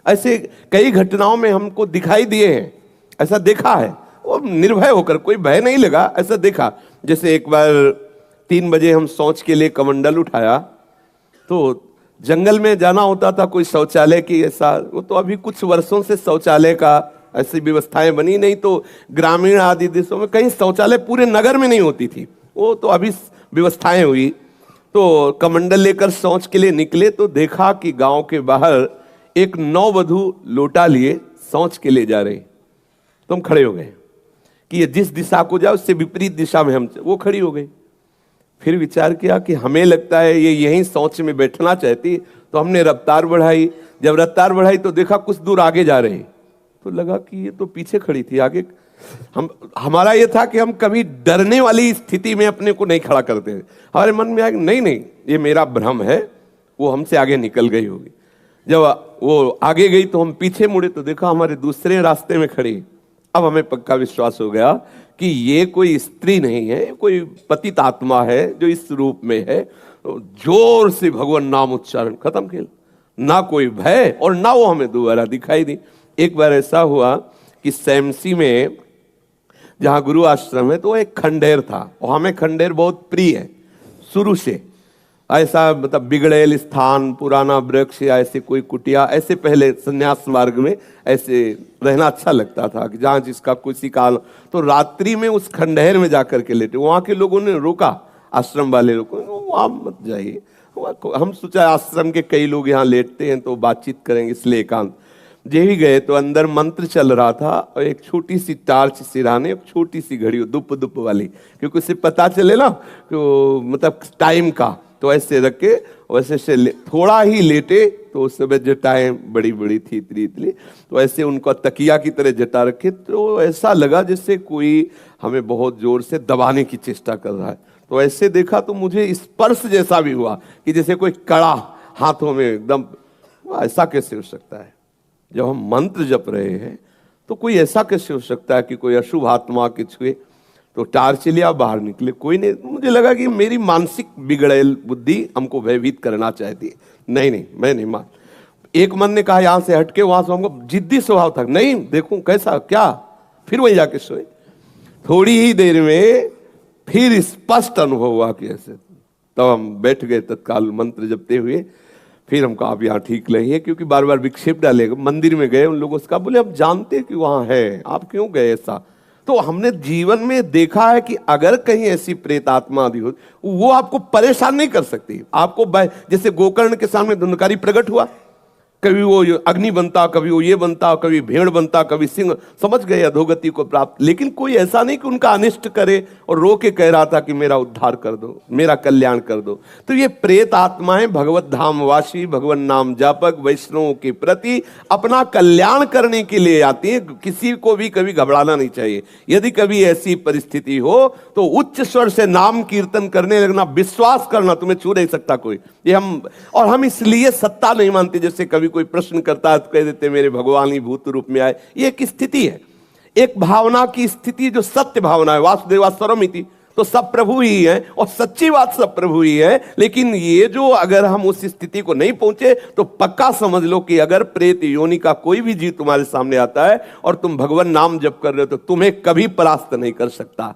ऐसे कई घटनाओं में हमको दिखाई दिए हैं, ऐसा देखा है। वो निर्भय होकर, कोई भय नहीं लगा, ऐसा देखा। जैसे एक बार 3 बजे हम शौच के लिए कमंडल उठाया, तो जंगल में जाना होता था, कोई शौचालय की ऐसा, वो तो अभी कुछ वर्षों से शौचालय का ऐसी व्यवस्थाएं बनी नहीं, तो ग्रामीण आदि देशों में कहीं शौचालय पूरे नगर में नहीं होती थी, वो तो अभी व्यवस्थाएं हुई। तो कमंडल लेकर शौच के लिए निकले तो देखा कि गांव के बाहर एक नववधु लोटा लिए शौच के लिए जा रही। तो हम खड़े हो गए कि ये जिस दिशा को जाए उससे विपरीत दिशा में हम, वो खड़ी हो गई। फिर विचार किया कि हमें लगता है ये यहीं शौच में बैठना चाहती, तो हमने रफ्तार बढ़ाई। जब रफ्तार बढ़ाई तो देखा कुछ दूर आगे जा रही, तो लगा कि ये तो पीछे खड़ी थी, आगे। हमारा ये था कि हम कभी डरने वाली स्थिति में अपने को नहीं खड़ा करते। हमारे मन में आया नहीं नहीं, ये मेरा भ्रम है, वो हमसे आगे निकल गई होगी। जब वो आगे गई तो हम पीछे मुड़े तो देखा हमारे दूसरे रास्ते में खड़ी। अब हमें पक्का विश्वास हो गया कि ये कोई स्त्री नहीं है, कोई पतित आत्मा है जो इस रूप में है। तो जोर से भगवान नाम उच्चारण, खत्म खेल। ना कोई भय और ना वो हमें दोबारा दिखाई दी। एक बार ऐसा हुआ कि सैमसी में जहां गुरु आश्रम है, तो एक खंडेर था, और हमें खंडेर बहुत प्रिय है शुरू से। ऐसा मतलब बिगड़ेल स्थान, पुराना वृक्ष या ऐसे कोई कुटिया, ऐसे पहले संन्यास मार्ग में ऐसे रहना अच्छा लगता था कि जहाँ जिसका किसी काल। तो रात्रि में उस खंडहर में जाकर के लेटे, वहाँ के लोगों ने रोका, आश्रम वाले लोगों ने, वहाँ मत जाइए। हम सोचा आश्रम के कई लोग यहाँ लेटते हैं तो बातचीत करेंगे, इसलिए एकांत। ही गए तो अंदर मंत्र चल रहा था, और एक छोटी सी टार्च सिराने, एक छोटी सी घड़ी दुप दुप वाली, क्योंकि उससे पता चले ना तो मतलब टाइम का। तो ऐसे रख के वैसे से थोड़ा ही लेटे, तो उस समय जटाएं बड़ी बड़ी थी, इतनी इतनी, तो ऐसे उनको तकिया की तरह जटा रखे। तो ऐसा लगा जैसे कोई हमें बहुत जोर से दबाने की चेष्टा कर रहा है। तो ऐसे देखा तो मुझे स्पर्श जैसा भी हुआ कि जैसे कोई कड़ा हाथों में एकदम। ऐसा कैसे हो सकता है? जब हम मंत्र जप रहे हैं तो कोई ऐसा कैसे हो सकता है कि कोई अशुभ आत्मा के छुए? तो टार्च लिया, बाहर निकले, कोई नहीं। मुझे लगा कि मेरी मानसिक बिगड़ेल बुद्धि हमको भयभीत करना चाहती है। नहीं नहीं, मैं नहीं मान। एक मन ने कहा यहां से हटके, वहां से हमको जिद्दी स्वभाव था, नहीं देखूं कैसा क्या। फिर वही जाके सोए। थोड़ी ही देर में फिर स्पष्ट अनुभव हुआ कि ऐसे। तब हम बैठ गए तत्काल मंत्र जपते हुए। फिर हमको आप यहाँ ठीक नहीं है, क्योंकि बार बार विक्षेप डालेगा। मंदिर में गए, उन लोगों से कहा, बोले आप जानते कि वहां है, आप क्यों गए ऐसा? तो हमने जीवन में देखा है कि अगर कहीं ऐसी प्रेत आत्मा आदि हो, वो आपको परेशान नहीं कर सकती। आपको जैसे गोकर्ण के सामने धुंधकारी प्रकट हुआ, कभी वो अग्नि बनता, कभी वो ये बनता, कभी भेड़ बनता, कभी सिंह, समझ गए अधोगति को प्राप्त। लेकिन कोई ऐसा नहीं कि उनका अनिष्ट करे और रो के कह रहा था कि मेरा उद्धार कर दो, मेरा कल्याण कर दो। तो ये प्रेत आत्माएं भगवत धाम वासी, भगवान नाम जापक, वैष्णवों के प्रति अपना कल्याण करने के लिए आती है। किसी को भी कभी घबराना नहीं चाहिए। यदि कभी ऐसी परिस्थिति हो तो उच्च स्वर से नाम कीर्तन करने लगना, विश्वास करना, तुम्हें छू नहीं सकता कोई। ये हम इसलिए सत्ता नहीं मानते। जैसे कभी कोई प्रश्न करता है तो कह देते मेरे भगवान ही भूत रूप में आए। ये एक स्थिति है, एक भावना की स्थिति जो सत्य भावना है। वासुदेवा सर्वमिति, तो सब प्रभु ही है, और सच्ची बात सब प्रभु ही है। लेकिन ये जो अगर हम उस स्थिति को नहीं पहुंचे तो पक्का समझ लो कि अगर प्रेत योनि का कोई भी जीव तुम्हारे सामने आता है और तुम भगवान नाम जप कर रहे हो तो तुम्हें कभी परास्त नहीं कर सकता।